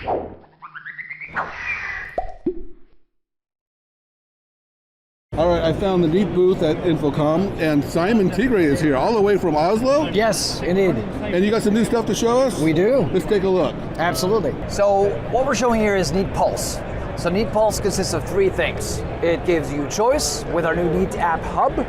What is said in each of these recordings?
All right, I found the Neat booth at Infocom, and Simon Tigre is here, all the way from Oslo. Yes, indeed. And you got some new stuff to show us? We do. Let's take a look. Absolutely. So what we're showing here is Neat Pulse. So Neat Pulse consists of three things. It gives you choice with our new Neat App Hub,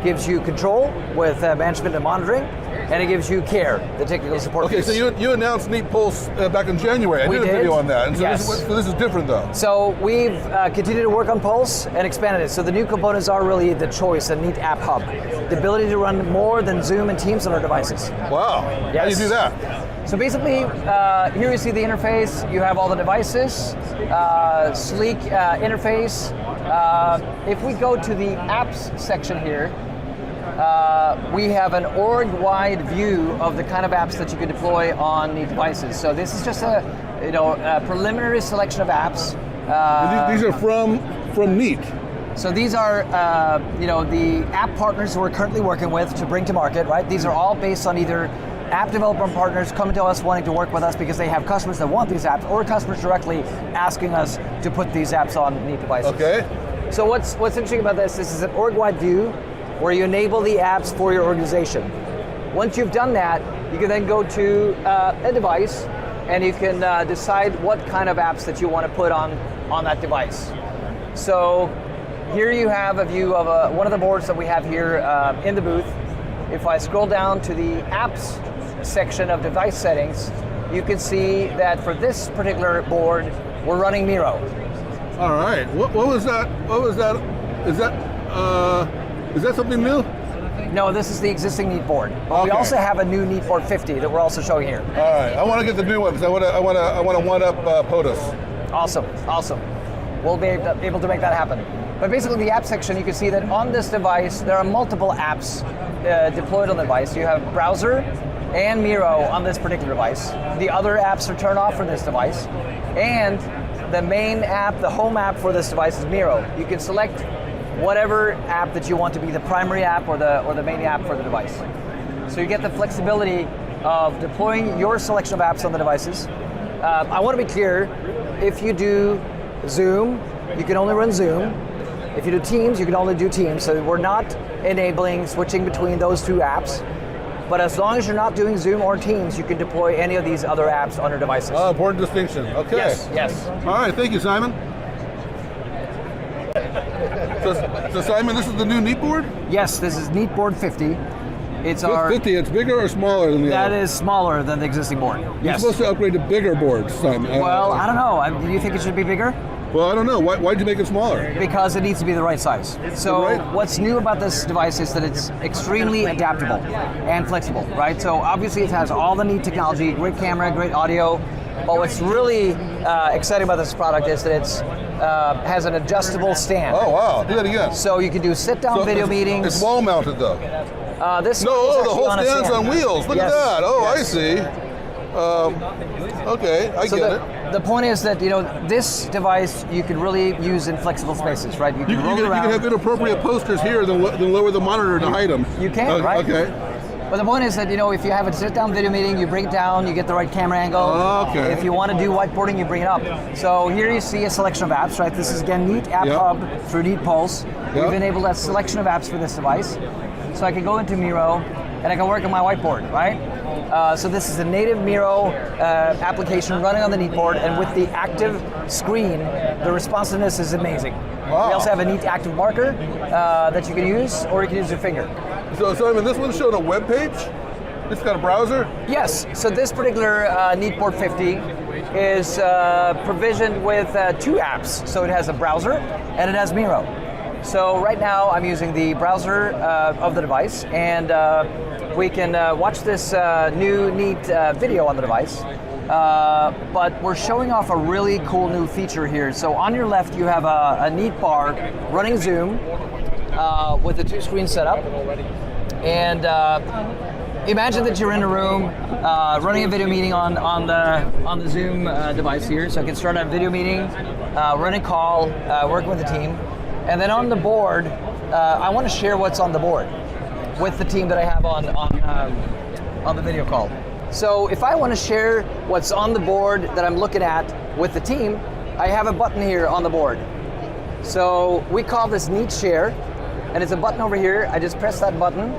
gives you control with management and monitoring, and it gives you care, the technical support piece. So you announced Neat Pulse back in January. I did a video on that. And so, yes. This is different though. So we've continued to work on Pulse and expanded it. So the new components are really the choice and Neat App Hub. The ability to run more than Zoom and Teams on our devices. Wow, Yes. How do you do that? So basically, here you see the interface. You have all the devices, sleek interface. If we go to the apps section here, we have an org-wide view of the kind of apps that you can deploy on the devices. So this is just a preliminary selection of apps. These are from Neat. So these are the app partners we're currently working with to bring to market. Right? These are all based on either app development partners coming to us wanting to work with us because they have customers that want these apps, or customers directly asking us to put these apps on Neat devices. Okay. So what's interesting about this is an org-wide view where you enable the apps for your organization. Once you've done that, you can then go to a device and you can decide what kind of apps that you want to put on that device. So here you have a view of one of the boards that we have here in the booth. If I scroll down to the apps section of device settings, you can see that for this particular board, we're running Miro. All right. What was that? Is that something new? No, this is the existing Neat board. But okay. We also have a new Neat board 50 that we're also showing here. All right. I want to get the new one because I want to one up POTUS. Awesome. We'll be able to make that happen. But basically, the app section, you can see that on this device, there are multiple apps deployed on the device. You have browser and Miro on this particular device. The other apps are turned off for this device. And the main app, the home app for this device is Miro. You can select whatever app that you want to be the primary app or the main app for the device. So you get the flexibility of deploying your selection of apps on the devices. I want to be clear, if you do Zoom, you can only run Zoom. If you do Teams, you can only do Teams. So we're not enabling switching between those two apps. But as long as you're not doing Zoom or Teams, you can deploy any of these other apps on your devices. Important distinction. Okay. Yes. All right. Thank you, Simon. So Simon, this is the new Neat board? Yes, this is Neat board 50. It's our 50. It's bigger or smaller than the other? That is smaller than the existing board. You're Yes. supposed to upgrade to bigger boards, Simon. Well, I don't know. Do you think it should be bigger? Well, I don't know. Why'd you make it smaller? Because it needs to be the right size. So what's new about this device is that it's extremely adaptable and flexible, right? So obviously it has all the Neat technology, great camera, great audio. But what's really exciting about this product is that it has an adjustable stand. Oh, wow. Do that again. So you can do sit-down video meetings. It's wall mounted though. This the whole stand's on wheels. Look at that. Oh, yes. I see. Okay, I get it. The point is that this device you can really use in flexible spaces, right? You can roll it around. You can have inappropriate posters here, then lower the monitor to hide them. You can, right? Okay. But the point is that if you have a sit-down video meeting, you bring it down, you get the right camera angle. Okay. If you want to do whiteboarding, you bring it up. So here you see a selection of apps, right? This is again Neat App Hub through Neat Pulse. We've enabled a selection of apps for this device. So I can go into Miro and I can work on my whiteboard, right? So this is a native Miro application running on the Neat board, and with the active screen, the responsiveness is amazing. Wow. We also have a Neat active marker that you can use, or you can use your finger. So Simon, this one's showing a web page? It's got a browser? Yes, so this particular Neat board 50 is provisioned with two apps. So it has a browser and it has Miro. So right now I'm using the browser of the device, and we can watch this new Neat video on the device. But we're showing off a really cool new feature here. So on your left you have a Neat bar running Zoom with the two screen setup. And imagine that you're in a room running a video meeting on the Zoom device here. So I can start a video meeting, run a call, work with the team. And then on the board, I want to share what's on the board with the team that I have on the video call. So if I want to share what's on the board that I'm looking at with the team, I have a button here on the board. So we call this Neat Share, and it's a button over here. I just press that button,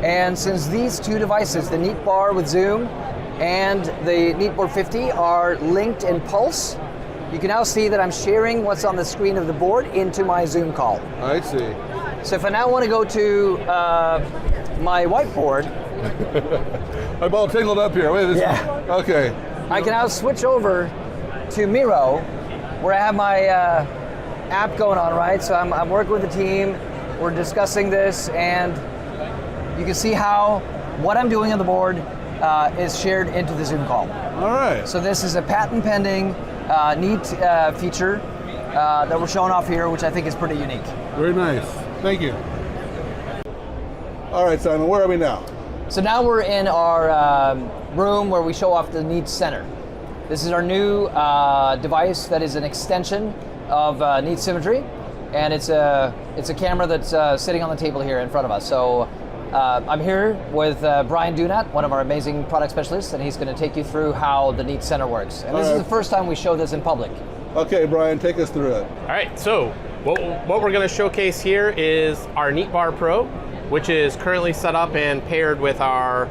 and since these two devices, the Neat Bar with Zoom and the NeatBoard 50 are linked in Pulse, you can now see that I'm sharing what's on the screen of the board into my Zoom call. I see. So if I now want to go to my whiteboard, I'm all tangled up here. Wait, okay. I can now switch over to Miro, where I have my app going on, right? So I'm working with the team, we're discussing this, and you can see how what I'm doing on the board is shared into the Zoom call. All right. So this is a patent pending, neat feature that we're showing off here, which I think is pretty unique. Very nice. Thank you. All right, Simon, where are we now? So now we're in our room where we show off the Neat Center. This is our new device that is an extension of Neat Symmetry, and it's a camera that's sitting on the table here in front of us. So I'm here with Brian Dunat, one of our amazing product specialists, and he's going to take you through how the Neat Center works. And this is the first time we show this in public. Okay, Brian, take us through it. All right, so what we're going to showcase here is our Neat Bar Pro, which is currently set up and paired with our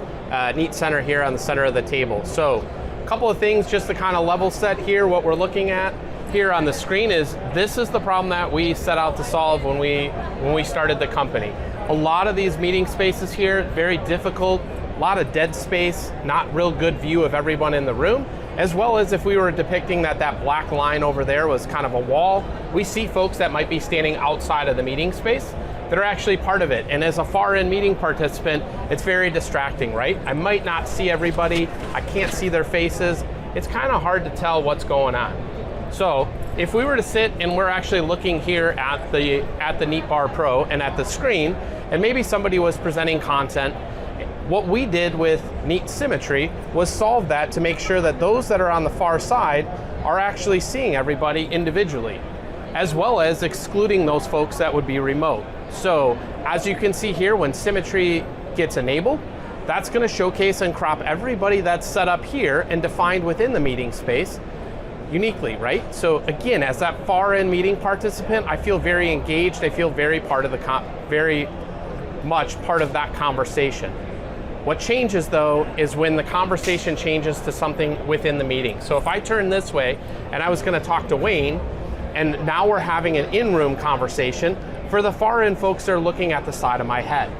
Neat Center here on the center of the table. So a couple of things just to kind of level set here. What we're looking at here on the screen is this is the problem that we set out to solve when we started the company. A lot of these meeting spaces here, very difficult, a lot of dead space, not real good view of everyone in the room, as well as if we were depicting that black line over there was kind of a wall, we see folks that might be standing outside of the meeting space that are actually part of it. And as a far-in meeting participant, it's very distracting, right? I might not see everybody, I can't see their faces. It's kind of hard to tell what's going on. So if we were to sit and we're actually looking here at the Neat Bar Pro and at the screen, and maybe somebody was presenting content, what we did with Neat Symmetry was solve that to make sure that those that are on the far side are actually seeing everybody individually, as well as excluding those folks that would be remote. So as you can see here, when Symmetry gets enabled, that's going to showcase and crop everybody that's set up here and defined within the meeting space uniquely, right? So again, as that far-in meeting participant, I feel very engaged. I feel very part of very much part of that conversation. What changes though is when the conversation changes to something within the meeting. So if I turn this way and I was going to talk to Wayne, and now we're having an in-room conversation, for the far-in folks, they're looking at the side of my head.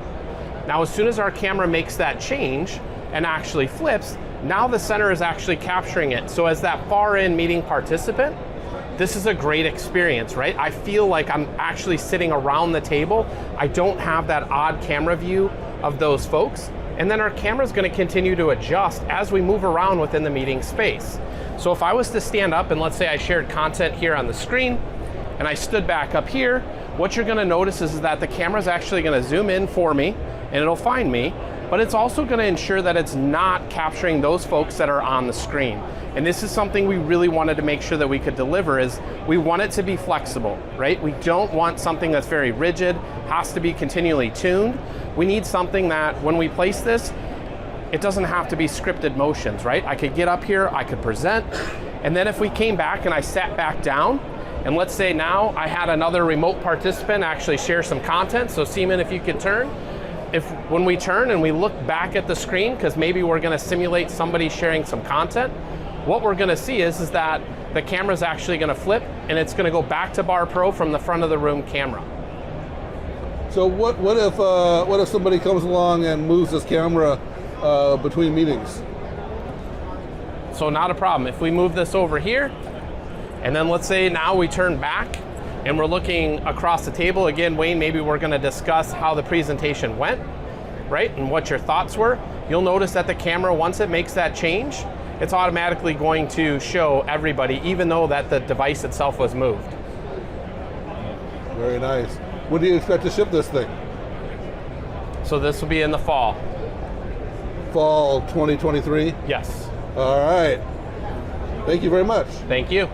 Now, as soon as our camera makes that change and actually flips, now the center is actually capturing it. So as that far-in meeting participant, this is a great experience, right? I feel like I'm actually sitting around the table. I don't have that odd camera view of those folks. And then our camera is going to continue to adjust as we move around within the meeting space. So if I was to stand up and let's say I shared content here on the screen and I stood back up here, what you're going to notice is that the camera is actually going to zoom in for me and it'll find me, but it's also going to ensure that it's not capturing those folks that are on the screen. And this is something we really wanted to make sure that we could deliver, is we want it to be flexible, right? We don't want something that's very rigid, has to be continually tuned. We need something that when we place this, it doesn't have to be scripted motions, right? I could get up here, I could present, and then if we came back and I sat back down, and let's say now I had another remote participant actually share some content. So Seaman, if you could turn. When we turn and we look back at the screen, because maybe we're going to simulate somebody sharing some content, what we're going to see is that the camera is actually going to flip and it's going to go back to Bar Pro from the front of the room camera. So what if somebody comes along and moves this camera between meetings? So not a problem. If we move this over here, and then let's say now we turn back and we're looking across the table. Again, Wayne, maybe we're going to discuss how the presentation went, right? And what your thoughts were. You'll notice that the camera, once it makes that change, it's automatically going to show everybody, even though that the device itself was moved. Very nice. When do you expect to ship this thing? So this will be in the fall. Fall 2023? Yes. All right. Thank you very much. Thank you.